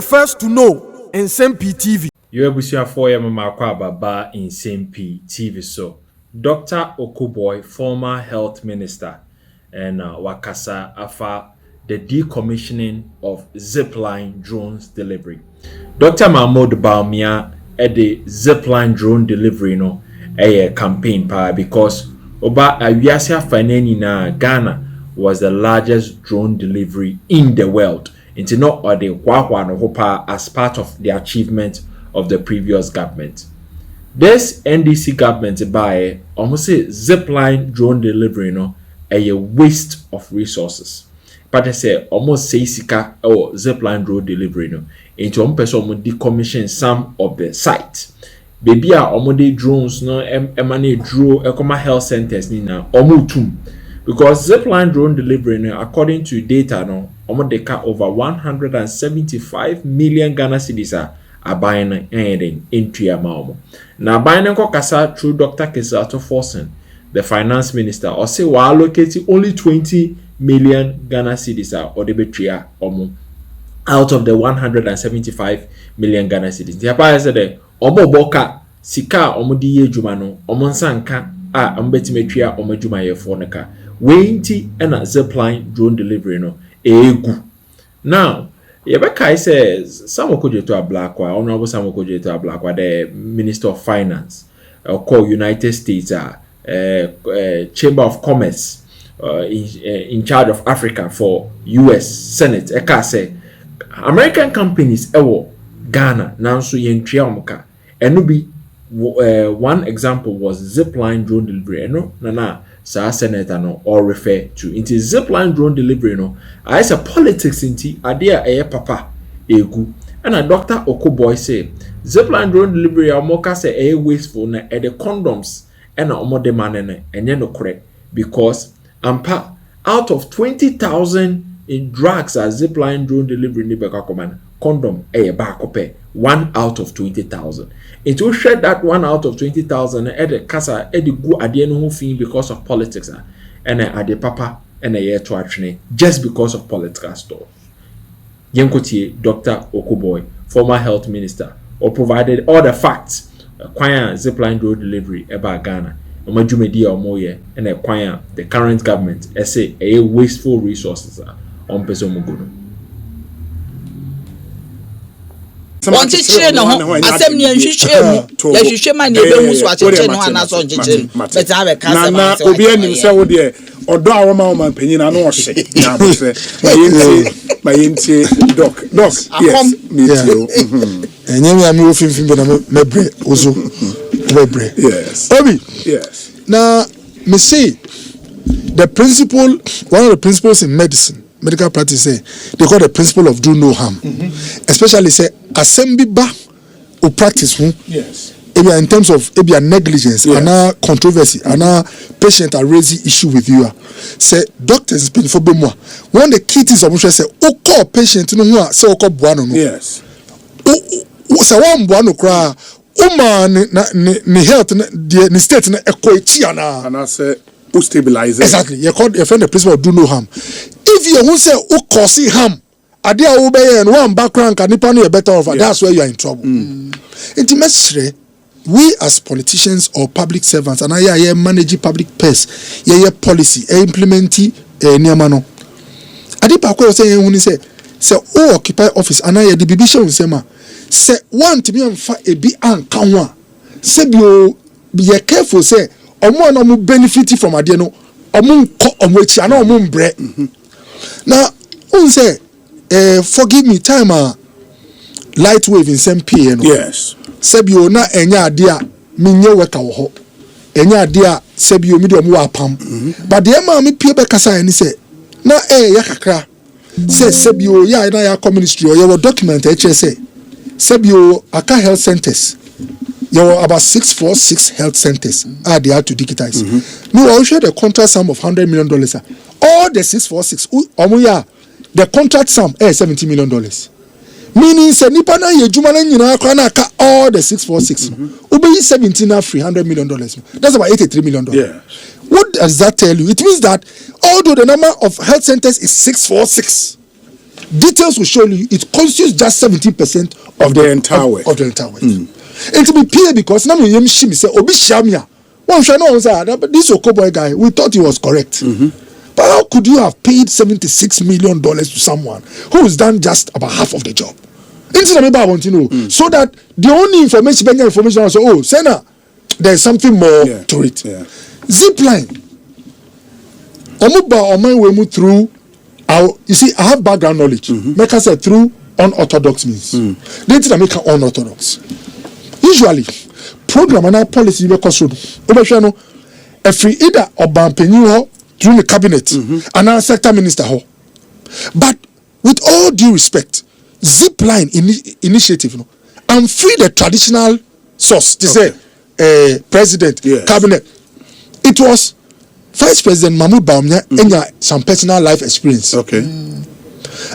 the first to know. Nsem-Pii TV. You ebusia for ya mama kwa baba Nsem-Pii TV so. Dr. Okoe Boye, former health minister, and wakasa afa the decommissioning of Zipline drones delivery. Dr. Bawumia at the Zipline drone delivery no a campaign because oba awiasia faneni na Ghana was the largest drone delivery in the world. Into not or the Wahwa no hopa as part of the achievement of the previous government. This NDC government by almost say Zipline drone delivery no a waste of resources. But I say almost say sika or Zipline drone delivery no into person decommission some of the sites. Baby are almost drones no emanate draw ekoma health centers ni na omutum. Because Zipline drone delivery no according to data no omodeka over 175 million Ghana cedis are buying anything into your mouth. Now buying kasa through Dr. Kisato Forsen, the finance minister, or say we allocating only 20 million Ghana cedis or the betria out of the 175 million Ghana cedis. The apart said omo boka sika omodi ye juma no omonsanka ambetimetria omajuma ye foneka. Wenti and Zipline drone delivery no egu. Now Yebeka says some Okoe to a black one, Honorable Sam Okoe to a black one, the Minister of Finance, called United States, Chamber of Commerce, in charge of Africa for US Senate. Eka say American companies Ghana now so yentriamuka. Enubi one example was Zipline drone delivery. Nana sa senator no or refer to into Zipline drone delivery no I say politics inti adea papa egu and a Dr. Okoe Boye say Zipline drone delivery amoka say wasteful na the condoms and omo demand and no correct because ampa out of 20,000 in drugs as Zipline drone delivery ni beka command condom back 1 out of 20,000. It will shed that 1 out of 20,000 at the casa at the go at the end of because of politics and at the papa and a year to actually just because of political stuff. Yenkotie Dr. Okoe Boye, former health minister, or provided all the facts acquire Zipline drone delivery about Ghana, Omajumedi or Moye, and acquire the current government say a wasteful resources on Pesomuguno. Want to share no assembly and share you share my neighbor so I check no and so but I have a cancer na obi anim say wo de odo awoma ma panyin na no hye na bo say my yenti doc yes me too enyemi ami wo finfin be na mebre ozo mebre yes obi yes now me say the principle one of the principles in medical practice say they call the principle of do no harm. Especially say assembly ba or practice yes in terms of negligence and controversy and patient are raising issue with you say doctors been for be more one the key things of say o call patient no who say o call buano no yes o say one buano kra o man ni health ni state na equity and I say stabilize exactly you call your friend the principle of do no harm. If you who say o cause harm adia wo be and one background can nipa no better of that's where you are in trouble. Intimately we as politicians or public servants and I manage public purse policy implementing niama no adipa ko say hu ni say o occupy office and I the bibisha say ma say want me amfa ebi anka ho a say be careful say omo na mo benefit from ade no omo nko omo echi ana omo mbre now who say forgive me time light wave in Nsem-Pii no yes sebio na enya ade a menye weka wo ho enya ade a sebio mi de omo apam but the ma me pie be kasa ni say na ya kakra say sebio ya na ya community o ya document e che say sebio aka health centers there were about 646 health centers they had to digitize. No, I will share the contract sum of $100 million. All the 646, the contract sum is $70 million. Meaning, say nipa na ye juma na nyina akwa na aka all the 646. Obeyi 17 na free $100 million. That's about $83 million. Yeah. What does that tell you? It means that although the number of health centers is 646, details will show you it constitutes just 17% of the entire work. Of the entire work. And to be clear, because now we say Obi Shamia. One should know that this Okoe Boye guy, we thought he was correct. But how could you have paid $76 million to someone who has done just about half of the job? I want to know. So that the only information was, oh, Senna, there's something more to it. Yeah. Zipline. Through our, you see, I have background knowledge. Make us say through unorthodox means. They didn't make it unorthodox. Usually, program and our policy because every either or through the cabinet and our sector minister. But with all due respect, Zipline initiative, and free the traditional source to say president, cabinet. It was Vice President Bawumia and some personal life experience. Okay.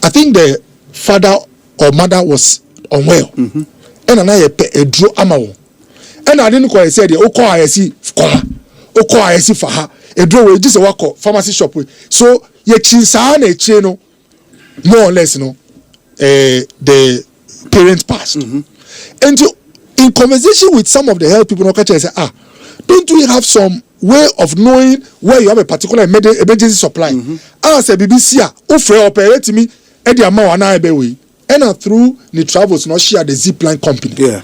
I think the father or mother was unwell. And I drew amawo. And I didn't quite say the Okoe for her. A draw just a walk pharmacy shop with. So ye chinsane cheno more or less, the parents passed. And in conversation with some of the health people, I say, don't we have some way of knowing where you have a particular emergency supply? I say, BBC, operate me at the amount way. And through the travels, not share the Zipline company. Yeah.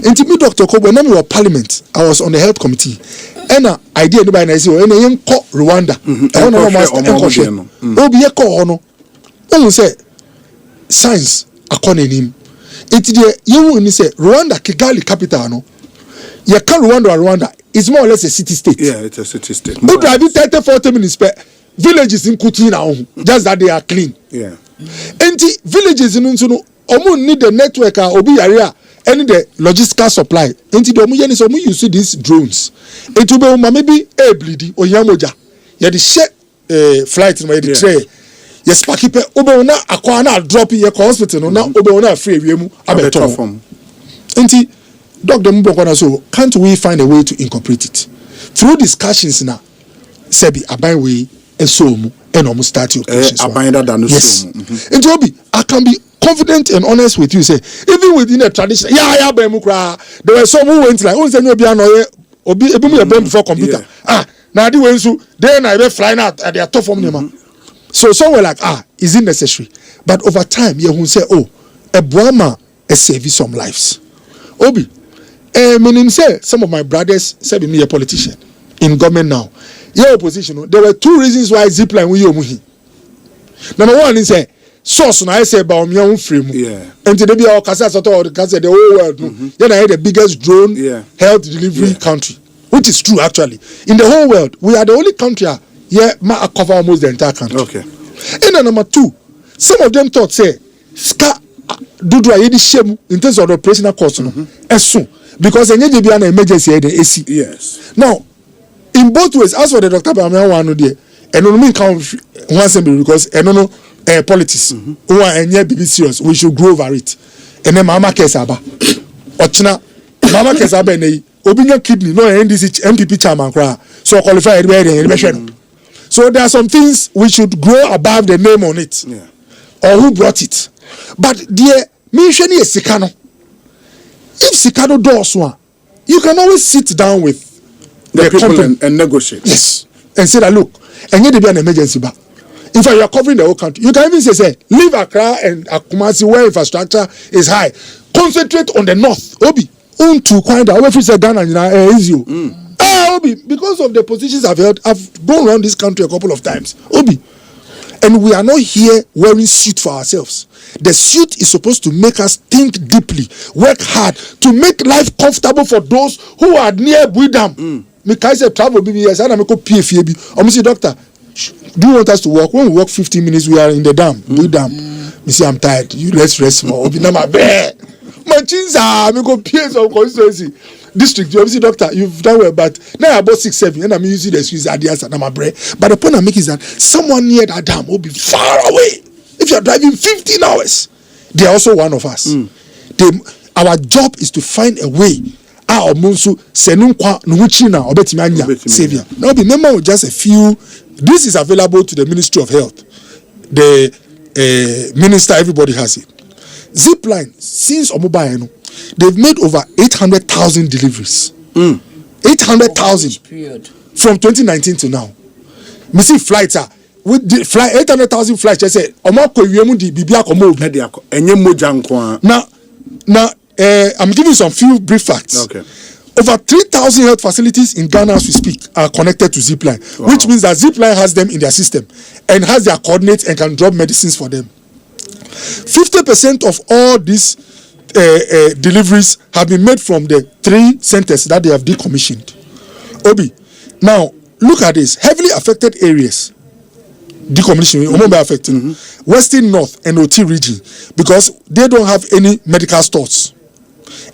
And to me, Dr. Kobo, when we were Parliament, I was on the health committee. And I did anybody I say, and I Rwanda. I don't know say science according him. It's the you say Rwanda, Kigali capital no. You can't Rwanda. It's more or less a city state. Yeah, it's a city state. But drive 30-40 minutes per villages in Kuti now, just that they are clean. Yeah. And the villages in Unsuno, need the network obi area and the logistical supply. And the omu so you see these drones. It will be maybe a bleedy or yamoja. You the share flight in the tray. Yes, pakipe obeona akwana drop in your hospital now obeona free wiemu abeto form. Enti Dr. Mbokwana so can't we find a way to incorporate it through discussions now? Sebi abai way esomu enomu start your questions. Yes. And Joby, I can be confident and honest with you. Say even within a tradition, there were some who went like, oh, no, obi ebimu before computer. Now the ones who then I were flying out at their top from them. So some were like, is it necessary? But over time, you will say, oh, a Bawumia save some lives. Obi, meaning say some of my brothers said me a politician in government now. Your opposition. There were two reasons why Zipline we yomuhi. Number one is say source na I say Bawumia free mu. Yeah. And today be our kasa the whole world. Then I had the biggest drone health delivery country, which is true actually. In the whole world, we are the only country ma cover almost the entire country. Okay. And then number two, some of them thought say ska dudu ayedi shemu in terms of the operational cost soon because any be an emergency the AC. Yes. Now, in both ways, as for the Dr. Bawumia one there, and no mean count one symbol because and no politics. Who are any be serious, we should grow over it. And then Mama Kesaba. Ochina Mama Kesaba nei obinya kidney no NDC MPP chairman kra so qualified so there are some things we should grow above the name on it. Yeah. Or who brought it. But dear me sheni is Sikano. If Sikano does one, you can always sit down with the people and negotiate. Yes. And say that look, and yet there be an emergency back. In fact, you are covering the whole country. You can even say leave Accra and Kumasi where infrastructure is high. Concentrate on the north. Obi, unto Kwanda, over free Ghana, easy. Obi, because of the positions I've held, I've gone around this country a couple of times. Obi, and we are not here wearing suit for ourselves. The suit is supposed to make us think deeply, work hard to make life comfortable for those who are near Buidam. Because travel BBS, and I'm going to PFAB. I'm say, doctor, do you want us to walk? When we walk 15 minutes, we are in the dam. Buidam. Me say, I'm tired. You let's rest more. Obi na my bed. My chins are me go PS of constituency district. You obviously, doctor, you've done well, but now about 6-7, and I'm using the excuse ideas and my bread. But the point I'm making is that someone near that dam will be far away. If you're driving 15 hours, they are also one of us. Our job is to find a way. Our Munsu Senunkwa Nuchina or Betimania Savior. Now, remember just a few. This is available to the Ministry of Health. The minister, everybody has it. Zipline, since Omobile, they've made over 800,000 deliveries. 800,000 from 2019 to now. Me see flights are with the flight 800,000 flights. I say Omako Yemudi Bibia Komo. Now I'm giving some few brief facts. Okay. Over 3,000 health facilities in Ghana as we speak are connected to Zipline, which means that Zipline has them in their system and has their coordinates and can drop medicines for them. 50% of all these deliveries have been made from the 3 centers that they have decommissioned. Obi, now look at this. Heavily affected areas, decommissioning, affecting Western North and OT region because they don't have any medical stores.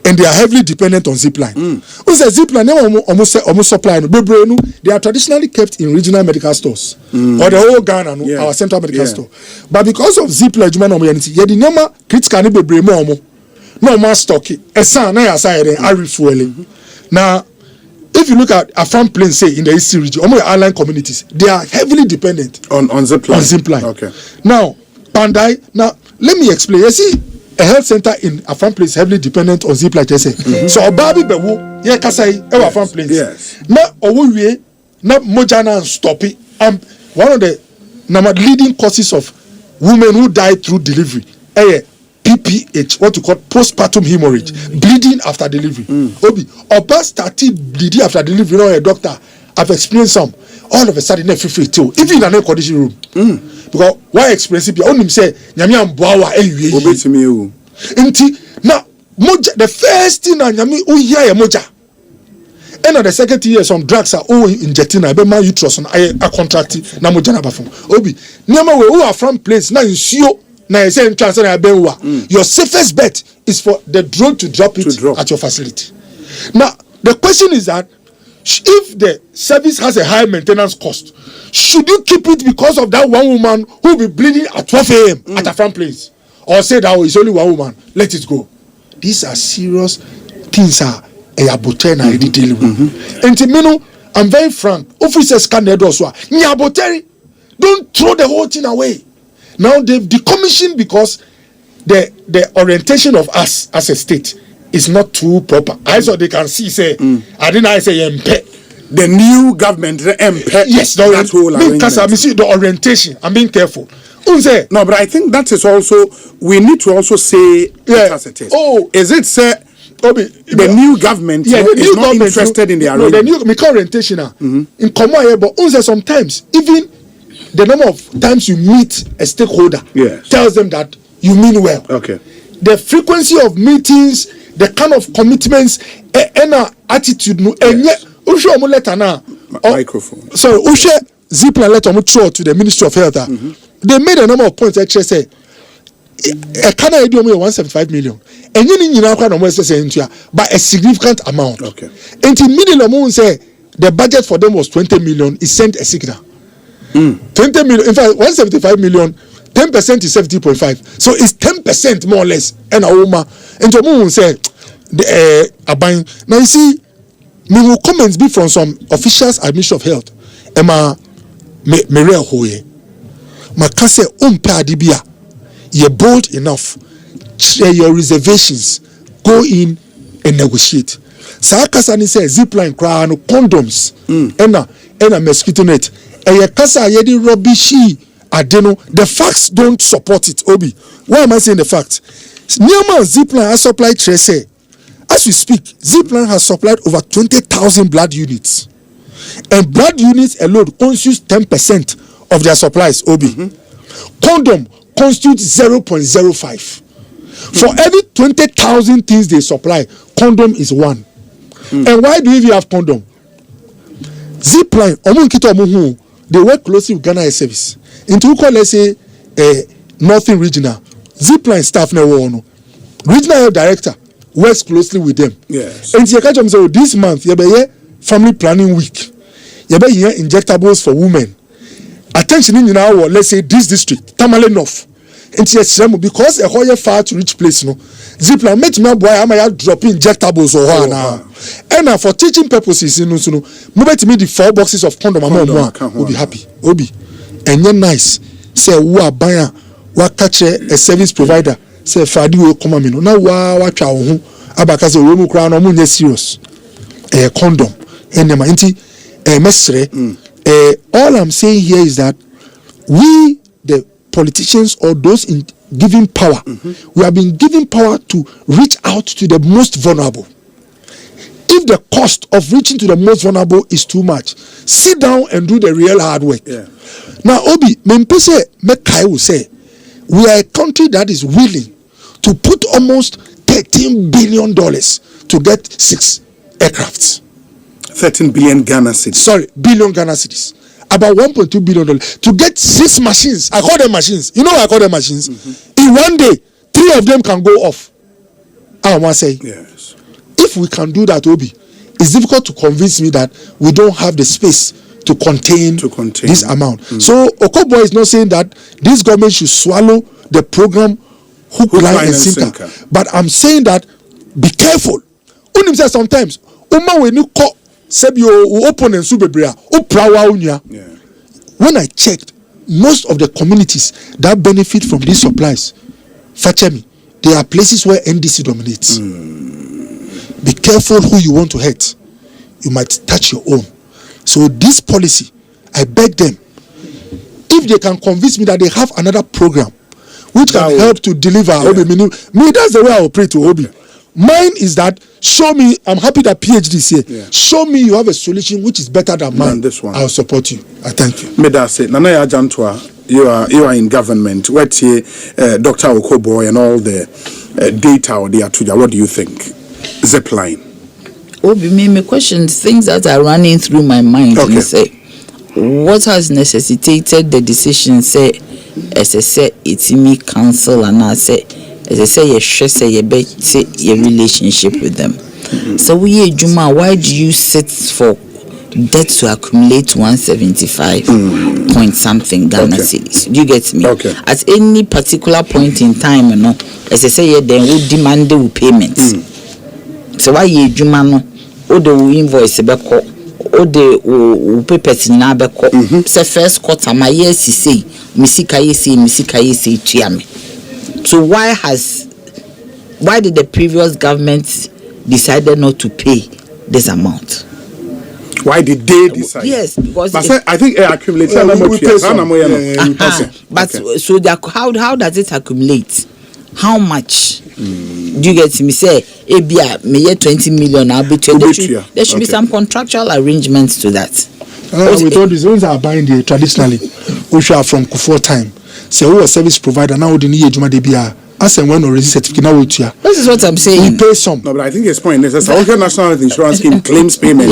And they are heavily dependent on Zipline. Zipline, almost supply. They are traditionally kept in regional medical stores or the whole Ghana, our central medical store. But because of Zipline, critical no more stock. Now, if you look at Afam Plains, say in the Eastern region, island communities, they are heavily dependent on Zipline. Okay. Now, Pandai. Now, let me explain. You see. A health center in Afam Plains heavily dependent on Zipline. So Obabi Bewu, yeah, Kasai, Afam Plains. Yes. Now, Owuwe, now Mojana and Stop it. One of the leading causes of women who die through delivery, PPH, what you call postpartum hemorrhage, bleeding after delivery. Obi, Oba started bleeding after delivery. You know, a doctor, I've experienced some. All of a sudden, they feel too, even in an air conditioning room. Because why expensive? You only say, Nyami Amboawa, obey me. Now, the first thing I Nyami, yeah, moja. And the second year, some drugs are all injecting. I be my uterus on a contract. Na moja na bafum. Obi, Nyama we who are from place na insio na say chance na bewa. Your safest bet is for the drone to drop it at your facility. Now, the question is that if the service has a high maintenance cost, should you keep it because of that one woman who will be bleeding at 12 a.m. at a front place? Or say that it's only one woman, let it go. These are serious things. And I'm very frank. Officers can don't throw the whole thing away. Now they've decommissioned because the orientation of us as a state is not too proper. I saw they can see say I didn't say MP. The new government MP. Yes, that whole the orientation. I'm being careful. No, but I think that is also we need to also say as it is. Oh, is it say the new government is not interested in the arrangement? The new orientation in common, but sometimes even the number of times you meet a stakeholder tells them that you mean well. Okay. The frequency of meetings, the kind of commitments, and attitude. Microphone. So, Zipline letter to the Ministry of Health. They made a number of points. Actually, say, Canada do 175 million, and you need by a significant amount. Okay. And in middle say the budget for them was 20 million. It sent a signal. 20 million. In fact, 175 million. 10% is 70.5. So it's 10% more or less. And a woman and the moon say buying. Now you see, me will comments be from some officials at Ministry of Health. Emma Maria Hoye. Makase Adibia. You're bold enough. Share your reservations. Go in and negotiate. Sakasani says Zipline crown condoms. Ena mosquito net. Kasa yedi rubbishy. The facts don't support it. Obi, why am I saying the facts? Nyama Zipline has supplied Trese. As we speak, Zipline has supplied over 20,000 blood units. And blood units alone constitute 10% of their supplies, Obi. Condom constitutes 0.05. For every 20,000 things they supply, condom is 1. And why do we have condom? Zipline, they work closely with Ghana Air Service. Into let's say Northern Regional. Zipline staff regional health director works closely with them. Yes. And so this month, you be family planning week. You be here injectables for women. Attention in our let's say this district, Tamale North. And because a whole far to reach place, no. Zipline make me boy, I might drop injectables or now. And for teaching purposes, move to me the 4 boxes of condom will be happy. Obi. And you're nice. Say, who are buying wakache a service provider say fadi we come me no na wa twa wo ho abaka say we mu kra no mo nya serious condom enema nti mesre all I'm saying here is that we the politicians or those in giving power we have been given power to reach out to the most vulnerable. If the cost of reaching to the most vulnerable is too much, sit down and do the real hard work. Now Obi Mempese Mekai will say we are a country that is willing to put almost $13 billion to get 6 aircrafts. 13 billion Ghana cedis. Sorry, billion Ghana cedis. About $1.2 billion to get 6 machines. I call them machines. You know why I call them machines? In one day, 3 of them can go off. I want to say. Yes. If we can do that, Obi, it's difficult to convince me that we don't have the space to contain this amount. So Okoe Boye is not saying that this government should swallow the program hook, line, and sinker. But I'm saying that be careful. Unim says sometimes, when you call Sebio opponent Subebria, when I checked, most of the communities that benefit from these supplies, Fachemi, there are places where NDC dominates. Be careful who you want to hurt. You might touch your own. So this policy, I beg them, if they can convince me that they have another program which can help to deliver Obi, me that's the way I operate to Obi. Mine is that show me, I'm happy that PhD is here. Show me you have a solution which is better than mine. This one. I'll support you. I thank you. Me that's it. Nanaya Jantwa, you are in government. What's here, Dr. Okoe Boye and all the data or the atuja. What do you think? Zipline. Obi, me questions, things that are running through my mind. Okay. Say, what has necessitated the decision? Say, as I say, it's me council, and I say, as I say, your relationship with them. So we, Juma, why do you sit for debt to accumulate 175 point something Ghana cedis? Do you get me? Okay. At any particular point in time, you know, as I say, then we demand the payments. So why you Juma no? O the invoice beko, o the papers na beko. Say first quarter my year say, misika yesi tuame. So why did the previous government decided not to pay this amount? Why did they decide? Yes, because but I think it accumulates. But so how does it accumulate? How much? Do you get me? Say, Abia, me 20 million. I'll be there should be some contractual arrangements to that. With all these ones are buying the traditionally, which are from Kufuor time. Say, who a service provider now? The need Juma Debia. As and when or certificate now with you. This is what I'm saying. We pay some. No, but I think his point is that the National Insurance Scheme claims payment.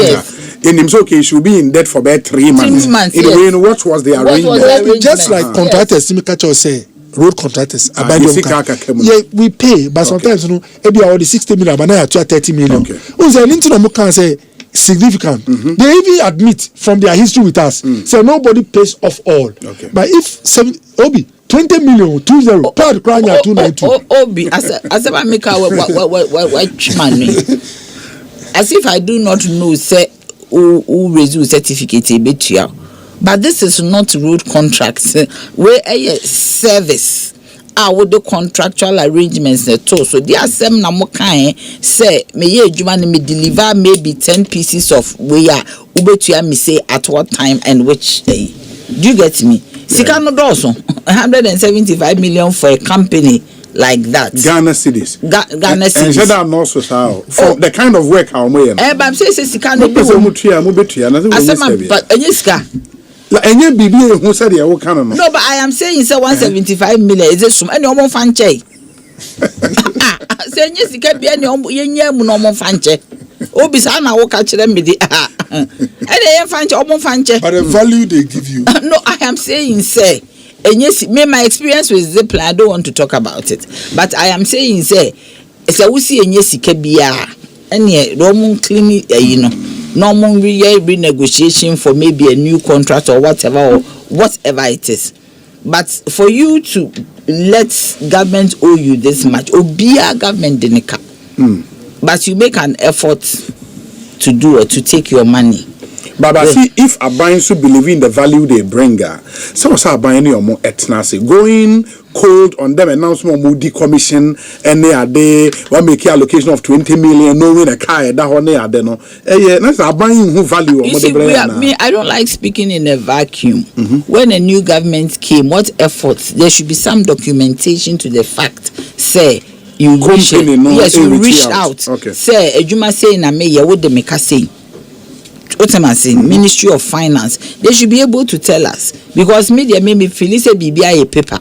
In him, okay, he should be in debt for about 3 months. 3 months. In the way, what was the arrangement? Just like contractors, Simikacho say. Road contractors, we pay, but sometimes you know, maybe all the 60 million, but now 30 million. Okay. Can say significant. They even admit from their history with us, say nobody pays off all. Okay. But if 20 million, 20 part crying at 292. Obi, as I make our money. As if I do not know, say who resume certificate betia. But this is not road contracts. Where a service with the contractual arrangements too. So there are some namokai say me me deliver maybe 10 pieces of where ubetua me say at what time and which day. Do you get me? Sikano also 175 million for a company like that. Ghana cedis. Ghana cedis. And that also how for the kind of work how we. But I'm saying Sikano. But Eniska. No, but I am saying it's 175 million. Is it some any omo fanche? Say yes, it can be any omo fanche. Obi sana wo ka kire me di. Any fanche omo fanche. But the value they give you. No, I am saying say yes, my experience with Zipline, I don't want to talk about it. But I am saying say we see yes bia. Any Roman clinic, you know. Normal renegotiation for maybe a new contract or whatever it is. But for you to let government owe you this much, obia government didn't come. But you make an effort to do or to take your money. But see, if a buying should believe in the value they bring, so what's our buying your more etnasi going cold on them announcement of decommission and they are there one make allocation of 20 million knowing a car that one they are there no that's a buying who value you see, I don't like speaking in a vacuum. When a new government came, what efforts there should be some documentation to the fact say you reach out. Okay. Say ejuma say na me ye wo de make say what am I saying? Ministry of Finance, they should be able to tell us because media made me feel it's a BBI paper.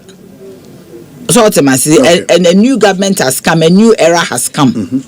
So what am I saying? And a new government has come, a new era has come.